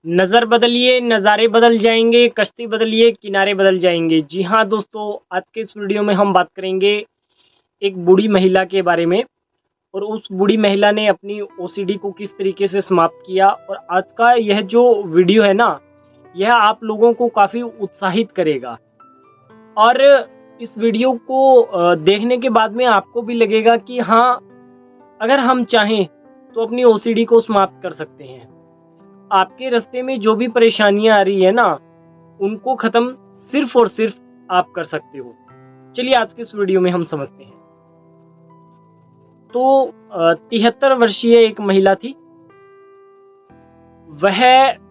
नज़र बदलिए नज़ारे बदल जाएंगे, कश्ती बदलिए किनारे बदल जाएंगे। जी हाँ दोस्तों, आज के इस वीडियो में हम बात करेंगे एक बूढ़ी महिला के बारे में। और उस बूढ़ी महिला ने अपनी ओसीडी को किस तरीके से समाप्त किया। और आज का यह जो वीडियो है ना, यह आप लोगों को काफ़ी उत्साहित करेगा। और इस वीडियो को देखने के बाद में आपको भी लगेगा कि हाँ, अगर हम चाहें तो अपनी ओसीडी को समाप्त कर सकते हैं। आपके रास्ते में जो भी परेशानियां आ रही है ना, उनको खत्म सिर्फ और सिर्फ आप कर सकते हो। चलिए आज के इस वीडियो में हम समझते हैं। तो 73 वर्षीय एक महिला थी। वह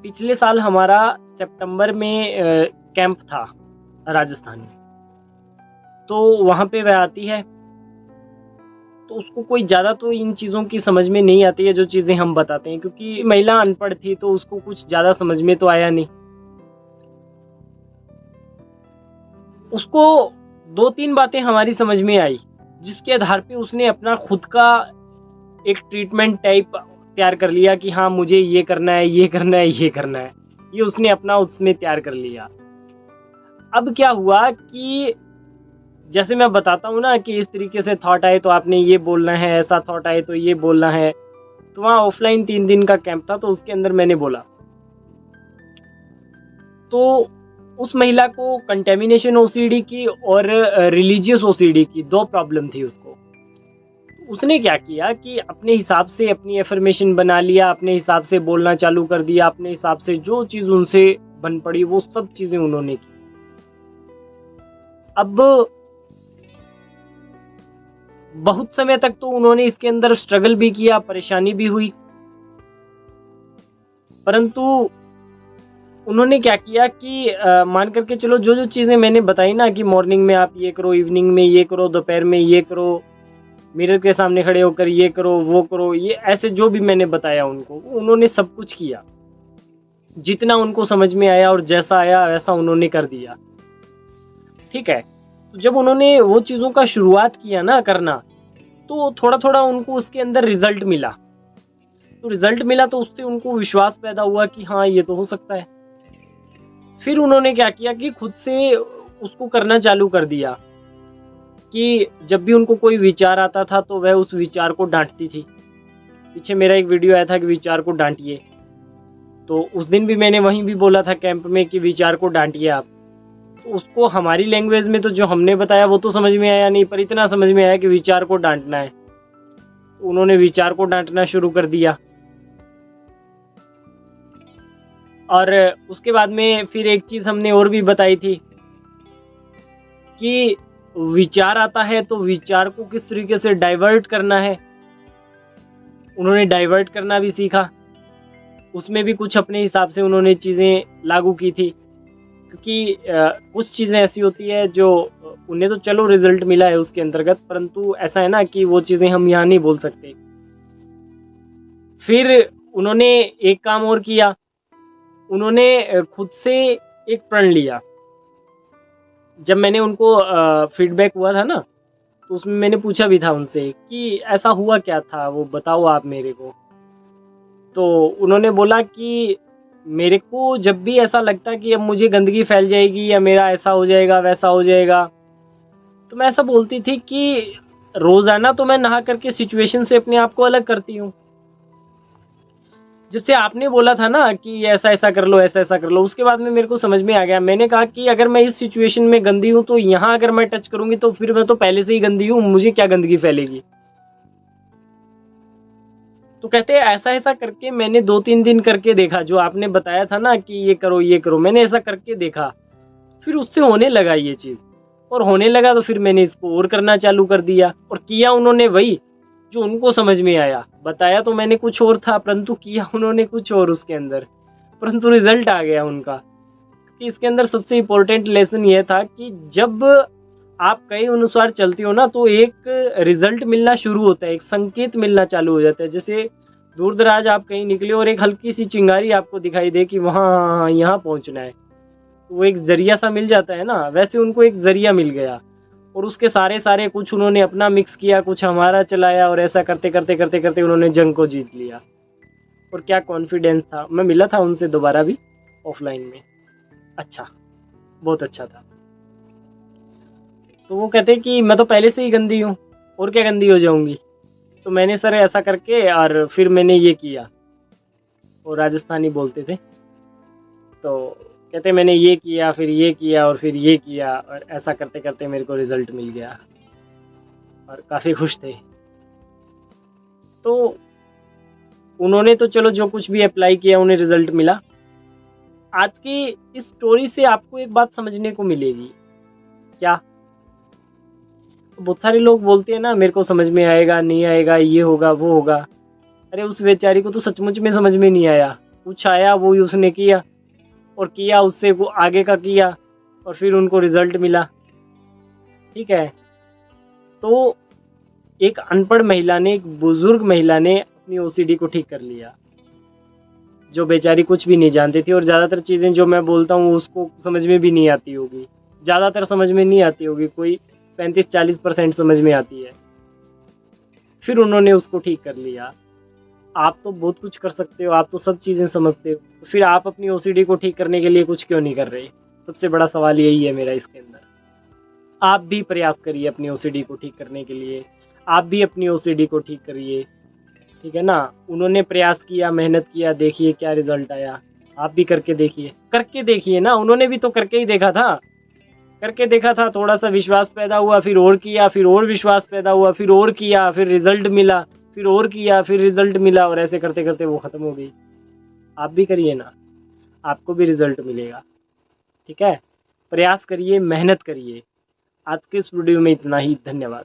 पिछले साल हमारा सितंबर में कैंप था राजस्थान में, तो वहां पे वह आती है। तो उसको कोई ज़्यादा तो इन चीज़ों की समझ में नहीं आती है जो चीज़ें हम बताते हैं, क्योंकि महिला अनपढ़ थी तो उसको कुछ ज़्यादा समझ में तो आया नहीं। उसको 2-3 बातें हमारी समझ में आई, जिसके आधार पे उसने अपना खुद का एक ट्रीटमेंट टाइप तैयार कर लिया कि हाँ, मुझे ये करना है, ये करना है, ये करना है। ये उसने अपना उसमें तैयार कर लिया। अब क्या हुआ कि जैसे मैं बताता हूँ ना कि इस तरीके से थॉट आए तो आपने ये बोलना है, ऐसा थॉट आए तो ये बोलना है। तो वहाँ ऑफलाइन 3 दिन का कैंप था, तो उसके अंदर मैंने बोला। तो उस महिला को कंटेमिनेशन ओसीडी की और रिलीजियस ओसीडी की 2 प्रॉब्लम थी उसको। उसने क्या किया कि अपने हिसाब से अपनी एफर्मेशन बना लिया, अपने हिसाब से बोलना चालू कर दिया, अपने हिसाब से जो चीज़ उनसे बन पड़ी वो सब चीज़ें उन्होंने की। अब बहुत समय तक तो उन्होंने इसके अंदर स्ट्रगल भी किया, परेशानी भी हुई, परंतु उन्होंने क्या किया कि मान करके चलो जो जो चीज़ें मैंने बताई ना कि मॉर्निंग में आप ये करो, इवनिंग में ये करो, दोपहर में ये करो, मिरर के सामने खड़े होकर ये करो, वो करो, ये ऐसे जो भी मैंने बताया उनको, उन्होंने सब कुछ किया। जितना उनको समझ में आया और जैसा आया वैसा उन्होंने कर दिया। ठीक है। तो जब उन्होंने वो चीज़ों का शुरुआत किया ना करना, तो थोड़ा थोड़ा उनको उसके अंदर रिजल्ट मिला। तो रिजल्ट मिला तो उससे उनको विश्वास पैदा हुआ कि हाँ, ये तो हो सकता है। फिर उन्होंने क्या किया कि खुद से उसको करना चालू कर दिया कि जब भी उनको कोई विचार आता था तो वह उस विचार को डांटती थी। पीछे मेरा एक वीडियो आया था कि विचार को डांटिए, तो उस दिन भी मैंने वहीं भी बोला था कैंप में कि विचार को डांटिए आप। तो उसको हमारी लैंग्वेज में तो जो हमने बताया वो तो समझ में आया नहीं, पर इतना समझ में आया कि विचार को डांटना है। तो उन्होंने विचार को डांटना शुरू कर दिया। और उसके बाद में फिर एक चीज़ हमने और भी बताई थी कि विचार आता है तो विचार को किस तरीके से डाइवर्ट करना है। उन्होंने डाइवर्ट करना भी सीखा। उसमें भी कुछ अपने हिसाब से उन्होंने चीज़ें लागू की थी, क्योंकि कुछ चीज़ें ऐसी होती है जो उन्हें तो चलो रिजल्ट मिला है उसके अंतर्गत, परंतु ऐसा है ना कि वो चीज़ें हम यहाँ नहीं बोल सकते। फिर उन्होंने एक काम और किया, उन्होंने खुद से एक प्रण लिया। जब मैंने उनको फीडबैक हुआ था ना, तो उसमें मैंने पूछा भी था उनसे कि ऐसा हुआ क्या था, वो बताओ आप मेरे को। तो उन्होंने बोला कि मेरे को जब भी ऐसा लगता कि अब मुझे गंदगी फैल जाएगी या मेरा ऐसा हो जाएगा वैसा हो जाएगा, तो मैं ऐसा बोलती थी कि रोज़ाना तो मैं नहा करके सिचुएशन से अपने आप को अलग करती हूँ। जब से आपने बोला था ना कि ऐसा ऐसा कर लो, ऐसा ऐसा कर लो, उसके बाद में मेरे को समझ में आ गया। मैंने कहा कि अगर मैं इस सिचुएशन में गंदी हूँ तो यहाँ अगर मैं टच करूँगी तो फिर मैं तो पहले से ही गंदी हूँ, मुझे क्या गंदगी फैलेगी। तो कहते हैं ऐसा ऐसा करके मैंने 2-3 दिन करके देखा, जो आपने बताया था ना कि ये करो ये करो, मैंने ऐसा करके देखा। फिर उससे होने लगा ये चीज़, और होने लगा तो फिर मैंने इसको और करना चालू कर दिया। और किया उन्होंने वही जो उनको समझ में आया। बताया तो मैंने कुछ और था, परंतु किया उन्होंने कुछ और उसके अंदर, परंतु रिजल्ट आ गया उनका। कि इसके अंदर सबसे इम्पोर्टेंट लेसन ये था कि जब आप कई अनुसार चलते हो ना, तो एक रिजल्ट मिलना शुरू होता है, एक संकेत मिलना चालू हो जाता है। जैसे दूर दराज आप कहीं निकले और एक हल्की सी चिंगारी आपको दिखाई दे कि वहाँ यहाँ पहुँचना है, तो वो एक जरिया सा मिल जाता है ना, वैसे उनको एक जरिया मिल गया। और उसके सारे कुछ उन्होंने अपना मिक्स किया, कुछ हमारा चलाया, और ऐसा करते करते करते करते उन्होंने जंग को जीत लिया। और क्या कॉन्फिडेंस था। मैं मिला था उनसे दोबारा भी ऑफलाइन में। अच्छा, बहुत अच्छा था। तो वो कहते कि मैं तो पहले से ही गंदी हूँ, और क्या गंदी हो जाऊंगी। तो मैंने सर ऐसा करके और फिर मैंने ये किया, वो राजस्थानी बोलते थे। तो कहते मैंने ये किया, फिर ये किया, और फिर ये किया, और ऐसा करते करते मेरे को रिजल्ट मिल गया और काफ़ी खुश थे। तो उन्होंने तो चलो जो कुछ भी अप्लाई किया उन्हें रिजल्ट मिला। आज की इस स्टोरी से आपको एक बात समझने को मिलेगी। क्या? बहुत सारे लोग बोलते हैं ना मेरे को समझ में आएगा, नहीं आएगा, ये होगा वो होगा। अरे उस बेचारी को तो सचमुच में समझ में नहीं आया। कुछ आया वो ही उसने किया, और किया उससे वो आगे का किया, और फिर उनको रिजल्ट मिला। ठीक है। तो एक अनपढ़ महिला ने, एक बुजुर्ग महिला ने अपनी ओसीडी को ठीक कर लिया, जो बेचारी कुछ भी नहीं जानती थी। और ज़्यादातर चीज़ें जो मैं बोलता हूँ उसको समझ में भी नहीं आती होगी, ज़्यादातर समझ में नहीं आती होगी, कोई 35-40% समझ में आती है। फिर उन्होंने उसको ठीक कर लिया। आप तो बहुत कुछ कर सकते हो, आप तो सब चीज़ें समझते हो, तो फिर आप अपनी ओसीडी को ठीक करने के लिए कुछ क्यों नहीं कर रहे? सबसे बड़ा सवाल यही है मेरा इसके अंदर। आप भी प्रयास करिए अपनी ओसीडी को ठीक करने के लिए, आप भी अपनी ओसीडी को ठीक करिए। ठीक है ना? उन्होंने प्रयास किया, मेहनत किया, देखिए क्या रिजल्ट आया। आप भी करके देखिए ना, उन्होंने भी तो करके ही देखा था। करके देखा था, थोड़ा सा विश्वास पैदा हुआ, फिर और किया, फिर और विश्वास पैदा हुआ, फिर और किया, फिर रिजल्ट मिला, फिर और किया, फिर रिजल्ट मिला, और ऐसे करते करते वो खत्म हो गई। आप भी करिए ना, आपको भी रिजल्ट मिलेगा। ठीक है? प्रयास करिए, मेहनत करिए। आज के इस वीडियो में इतना ही। धन्यवाद।